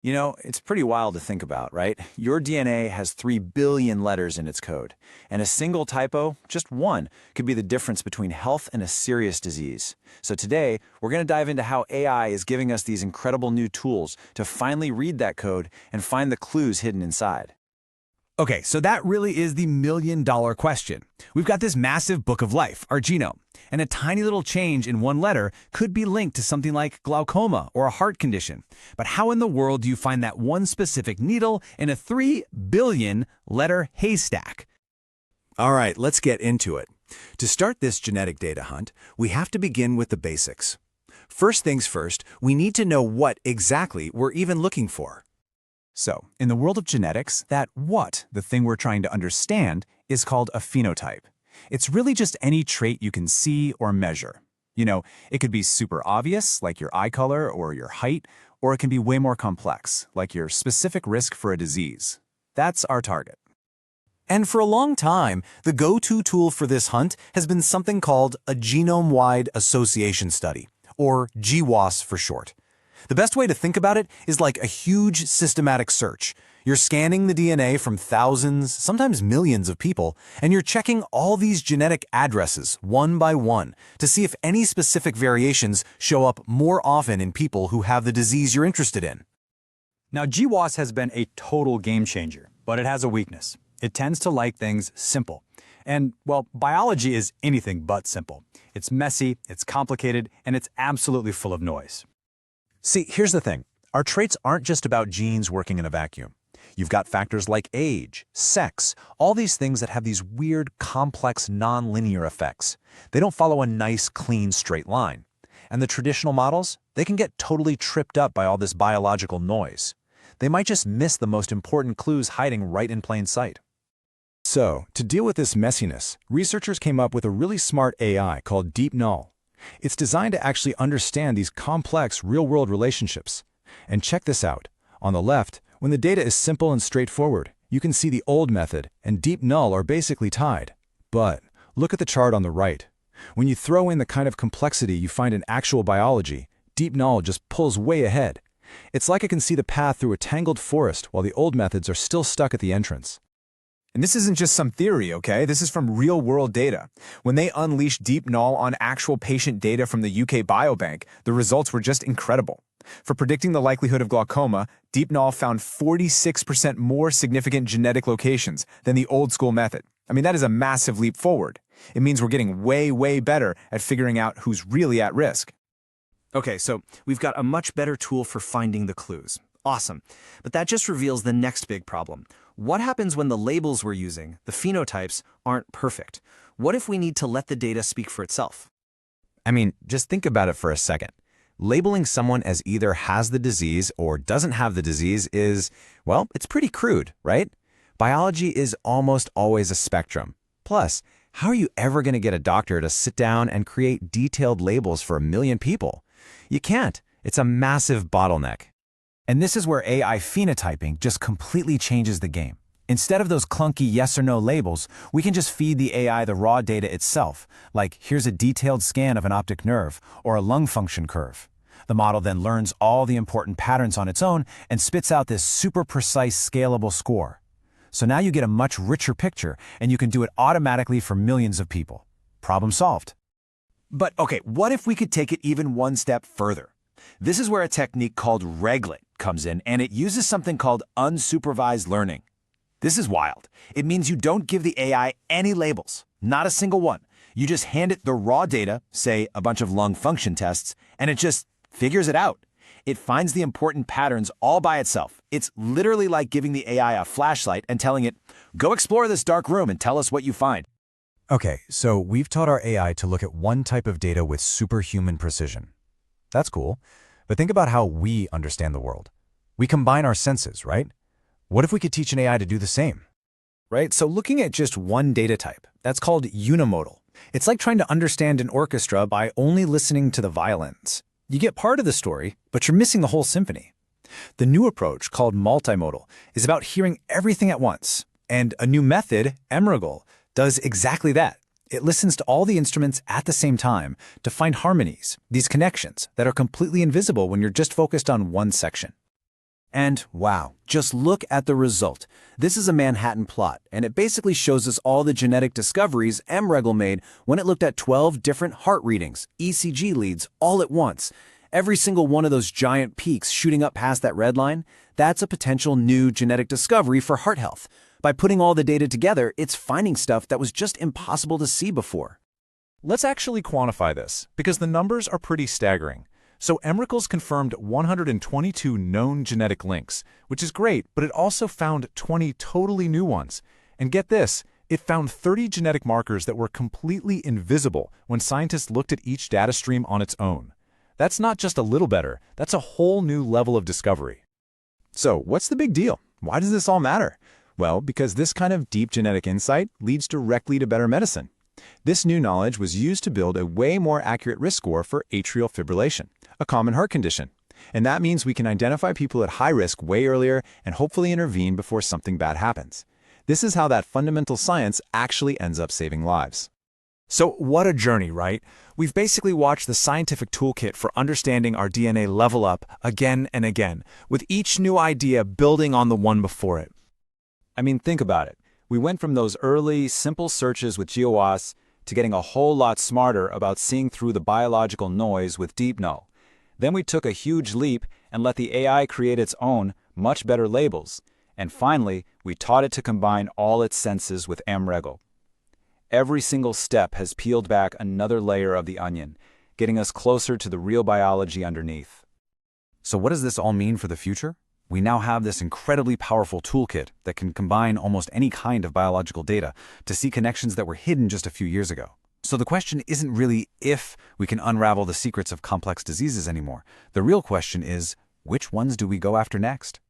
You know, it's pretty wild to think about, right? Your DNA has 3 billion letters in its code, and a single typo, just one, could be the difference between health and a serious disease. So today, we're going to dive into how AI is giving us these incredible new tools to finally read that code and find the clues hidden inside. Okay, so that really is the million-dollar question. We've got this massive book of life, our genome, and a tiny little change in one letter could be linked to something like glaucoma or a heart condition. But how in the world do you find that one specific needle in a 3 billion letter haystack? All right, let's get into it. To start this genetic data hunt, we have to begin with the basics. First things first, we need to know what exactly we're even looking for. So, in the world of genetics, that what, the thing we're trying to understand, is called a phenotype. It's really just any trait you can see or measure. You know, it could be super obvious, like your eye color or your height, or it can be way more complex, like your specific risk for a disease. That's our target. And for a long time, the go-to tool for this hunt has been something called a genome-wide association study, or GWAS for short. The best way to think about it is like a huge systematic search. You're scanning the DNA from thousands, sometimes millions of people, and you're checking all these genetic addresses one by one to see if any specific variations show up more often in people who have the disease you're interested in. Now, GWAS has been a total game changer, but it has a weakness. It tends to like things simple. And, well, biology is anything but simple. It's messy, it's complicated, and it's absolutely full of noise. See, here's the thing. Our traits aren't just about genes working in a vacuum. You've got factors like age, sex, all these things that have these weird, complex, non-linear effects. They don't follow a nice, clean, straight line. And the traditional models, they can get totally tripped up by all this biological noise. They might just miss the most important clues hiding right in plain sight. So, to deal with this messiness, researchers came up with a really smart AI called Deep Null. It's designed to actually understand these complex real-world relationships. And check this out. On the left, when the data is simple and straightforward, you can see the old method and Deep Null are basically tied. But look at the chart on the right. When you throw in the kind of complexity you find in actual biology, Deep Null just pulls way ahead. It's like it can see the path through a tangled forest while the old methods are still stuck at the entrance. And this isn't just some theory, okay? This is from real-world data. When they unleashed Deep Null on actual patient data from the UK Biobank, the results were just incredible. For predicting the likelihood of glaucoma, Deep Null found 46% more significant genetic locations than the old-school method. I mean, that is a massive leap forward. It means we're getting way, way better at figuring out who's really at risk. Okay, so we've got a much better tool for finding the clues. Awesome. But that just reveals the next big problem. What happens when the labels we're using, the phenotypes, aren't perfect? What if we need to let the data speak for itself? I mean, just think about it for a second. Labeling someone as either has the disease or doesn't have the disease is, well, it's pretty crude, right? Biology is almost always a spectrum. Plus, how are you ever going to get a doctor to sit down and create detailed labels for 1 million people? You can't. It's a massive bottleneck. And this is where AI phenotyping just completely changes the game. Instead of those clunky yes or no labels, we can just feed the AI the raw data itself, like here's a detailed scan of an optic nerve or a lung function curve. The model then learns all the important patterns on its own and spits out this super precise, scalable score. So now you get a much richer picture, and you can do it automatically for millions of people. Problem solved. But okay, what if we could take it even one step further? This is where a technique called reglet comes in, and it uses something called unsupervised learning. This is wild. It means you don't give the AI any labels, not a single one. You just hand it the raw data, say a bunch of lung function tests, and it just figures it out. It finds the important patterns all by itself. It's literally like giving the AI a flashlight and telling it, go explore this dark room and tell us what you find. Okay, so we've taught our AI to look at one type of data with superhuman precision. That's cool, but think about how we understand the world. We combine our senses, right? What if we could teach an AI to do the same? Right? So looking at just one data type, that's called unimodal. It's like trying to understand an orchestra by only listening to the violins. You get part of the story, but you're missing the whole symphony. The new approach, called multimodal, is about hearing everything at once. And a new method, emrigal, does exactly that. It listens to all the instruments at the same time to find harmonies, these connections that are completely invisible when you're just focused on one section. And wow, just look at the result. This is a Manhattan plot, and it basically shows us all the genetic discoveries mRegl made when it looked at 12 different heart readings, ECG leads, all at once. Every single one of those giant peaks shooting up past that red line, that's a potential new genetic discovery for heart health. By putting all the data together, it's finding stuff that was just impossible to see before. Let's actually quantify this, because the numbers are pretty staggering. So mRegl's confirmed 122 known genetic links, which is great, but it also found 20 totally new ones. And get this, it found 30 genetic markers that were completely invisible when scientists looked at each data stream on its own. That's not just a little better, that's a whole new level of discovery. So, what's the big deal? Why does this all matter? Well, because this kind of deep genetic insight leads directly to better medicine. This new knowledge was used to build a way more accurate risk score for atrial fibrillation, a common heart condition. And that means we can identify people at high risk way earlier and hopefully intervene before something bad happens. This is how that fundamental science actually ends up saving lives. So what a journey, right? We've basically watched the scientific toolkit for understanding our DNA level up again and again, with each new idea building on the one before it. I mean, think about it. We went from those early, simple searches with GWAS to getting a whole lot smarter about seeing through the biological noise with deep null. Then we took a huge leap and let the AI create its own, much better labels. And finally, we taught it to combine all its senses with mRegl. Every single step has peeled back another layer of the onion, getting us closer to the real biology underneath. So what does this all mean for the future? We now have this incredibly powerful toolkit that can combine almost any kind of biological data to see connections that were hidden just a few years ago. So the question isn't really if we can unravel the secrets of complex diseases anymore. The real question is, which ones do we go after next?